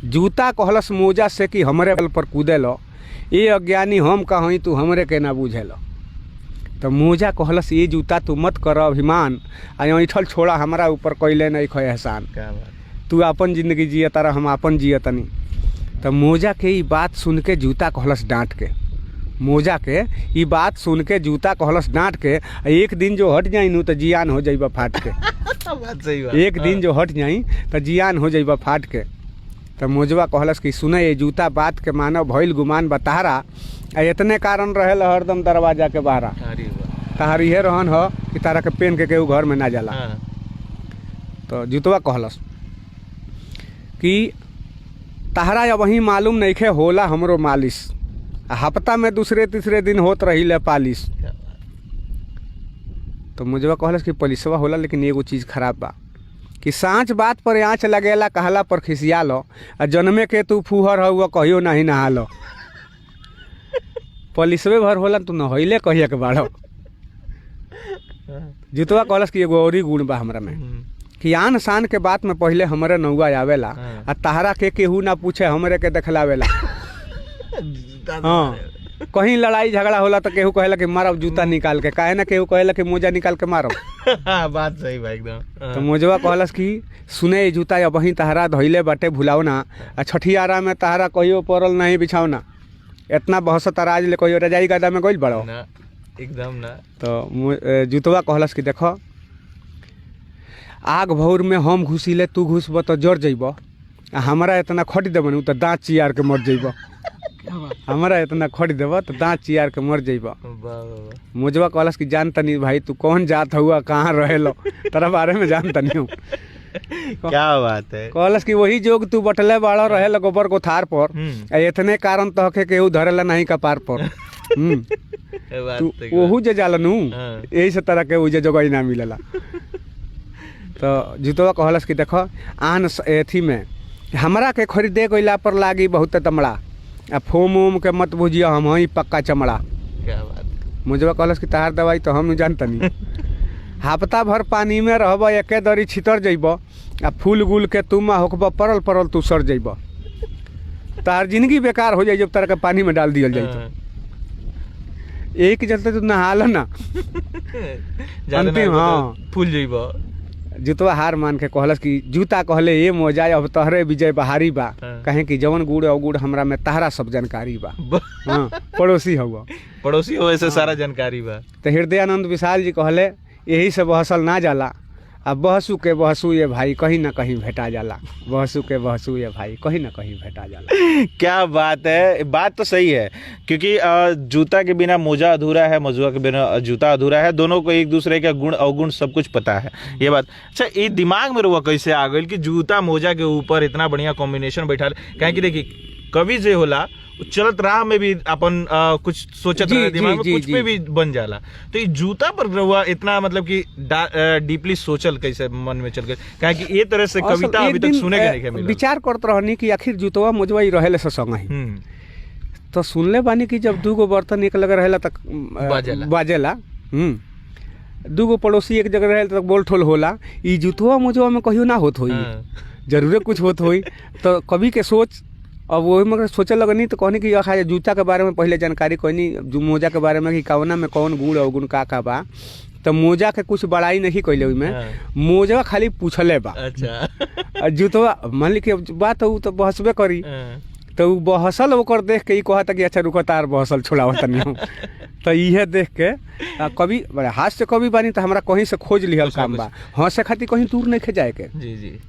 जूता कहलस मोजा से कि हमरे बल पर कूदे लो, ये अज्ञानी हम कहीं तू हमरे के ना बुझे लो। तो मोजा कहलस ये जूता तू मत कर अभिमान, ऐठल छोड़ा हमारा ऊपर कैले नहीं खो एहसान। तू अपन जिंदगी जिए तारा, हम अपन जिए तनी। तो मोजा के ये बात सुन के जूता कहलस डांट के, मोजा के ये बात सुन के जूता कहलस डांट के, एक दिन जो हट जाई नू तो जियान हो जाइबा फाट के। बात सही बात। एक दिन जो हट जाई तो जियान हो जाइबा फाट के। तो मोजवा कहलस कि सुने ये जूता बात के मानव भइल गुमान बतारा, इतने कारण रहेल हरदम दरवाजा के बाहरा। तहार इहे रहन हो कि तारा के पेन के केहू घर में ना जाला। तो जूतवा कहलस कि तहरा अब वही मालूम नइखे होला हमरो मालिश, हफ्ता में दूसरे तीसरे दिन होत रही ले पालिश। तो मुझवा कहलस कि पलिसवा होला, लेकिन एगो चीज़ खराब बा कि सांच बात पर आँच लगेला, कहला पर खिसिया लो, आ जन्मे के तू फूहर हो कहियो नहीं नहा लो। पलिसवे भर होला तू नहैले कहिए के बाड़ो। जुतवा कहलस कि एगो औरी गुण बा हमरा में कि आन शान के बात में पहले हमरे नौआ आवेला, आ तहरा के केहू ना पूछे हमरे के देखलावेला। हाँ, कहीं लड़ाई झगड़ा होला तो केहू कहेला कि मारो जूता निकाल के, काहे ना केहू कहेला कि मोजा निकाल के मारो। बात सही बा एकदम। तो मोजवा कहलस कि सुने ये जूता अब वहीं तहरा धइले बाटे भुलावना, आ छठियारा में तहरा कहियो पड़ल नहीं बिछावना, इतना बहस तराज ले कहियो रजाई गदा में गइल बड़ो एकदम ना। तो जूतवा कहलस कि देखो आग भौर में हम घुसिले तू घुसब तो जर जइब, हमारा इतना खट देब न तो दाँत चियार के मर जइब। हमारा इतना खट देब तो दाँत चियार के मर जइब। मोजवा कहलस कि जान तनी भाई तू कौन जात हुआ, कहाँ रहेलो, तेरा बारे में जान तनी हूँ। क्या बात है। कहलस कि वही जोग तू बटले बाड़ा रहे गोबर को थार पर, इतने कारण तो के केहू धरेला नहीं कपार पर। तू ओहू जे जालनू, यही से तरह के उजे जगह ना मिलेला। तो जुतवा कहलस कि देखो आन एथी में हमरा के खरीदे गइला पर लागी बहुत तमड़ा, आ फोम ओम के मत बुझिया हम ही पक्का चमड़ा। क्या बात। मुझवा कहलस कि तहार दवाई तो हम जानतनी। हफ्ता भर पानी में रहब एके दरी छितर जइब, आ फूल गुल के तुम होखब परल परल तू सर जइब। तार जिंदगी बेकार हो जाई जब तरह के पानी में डाल दियल जाई। एक चलते तू नहाल ना अंतिम। हाँ, फूल जइब। जुतवा हार मान के कहलस कि जूता कहले ये मोजा अब तहरे विजय बहारी बा, कहे कि जवन गुड़ अवगुड़ हमरा में तहरा सब जानकारी बा। हाँ, पड़ोसी हुआ, पड़ोसी हो ऐसे सारा जानकारी बा। तो हृदयानंद विशाल जी कहले यही से बहसल ना जाला, अब बहसू के बहसू ये भाई कहीं ना कहीं भेटा जाला, बहसू के बहसू ये भाई कहीं ना कहीं भेटा जाला। क्या बात है। बात तो सही है, क्योंकि जूता के बिना मोजा अधूरा है, मोजुआ के बिना जूता अधूरा है। दोनों को एक दूसरे का गुण अवगुण सब कुछ पता है ये बात। अच्छा, ये दिमाग में रुआ कैसे आ गई कि जूता मोजा के ऊपर इतना बढ़िया कॉम्बिनेशन बैठा। कहें कि देखिए कवि जो होला चलत राह में भी अपन कुछ सोचत रहे, दिमाग में कुछ पे भी बन जाला। तो ये जूता पर रहुआ इतना मतलब कि डीपली सोचल कैसे मन में चल गए, कहे कि ये तरह से कविता अभी तक सुने के नहीं मिला। विचार करत रहनी कि आखिर जूतवा मोजवा ही रहेले से संग ही। तो सुनले बानी कि जब दूगो बर्तन एक लगे रहेला तक बाजेला, दूगो पड़ोसी एक जगह रहे तक बोल ठोल होला। ई जूतवा मोजवा में कहियो ना होत होई, जरूरे कुछ होत होई। तो कवि के सोच अब वही में सोचे लगनी, तो कहनी कि जूता के बारे में पहले जानकारी कहनी, मोजा के बारे में कि कौना में कौन गुड़ अवगुण का बा। तो मोजा के कुछ बड़ाई नहीं कैले में, मोजा खाली पूछले बा। अच्छा। जूतवा मान ली कि बात तो बहसबे करी, तो बहसल ओकर देख के कहता कि अच्छा रुको तार बहसल छोड़ाव तनी हूँ। तो इहे देख के कभी हाथ से कभी बानी तो हमरा कहीं से खोज लिहल काम बा, हंसे खातिर कहीं दूर नहीं खे जाए के। जी जी।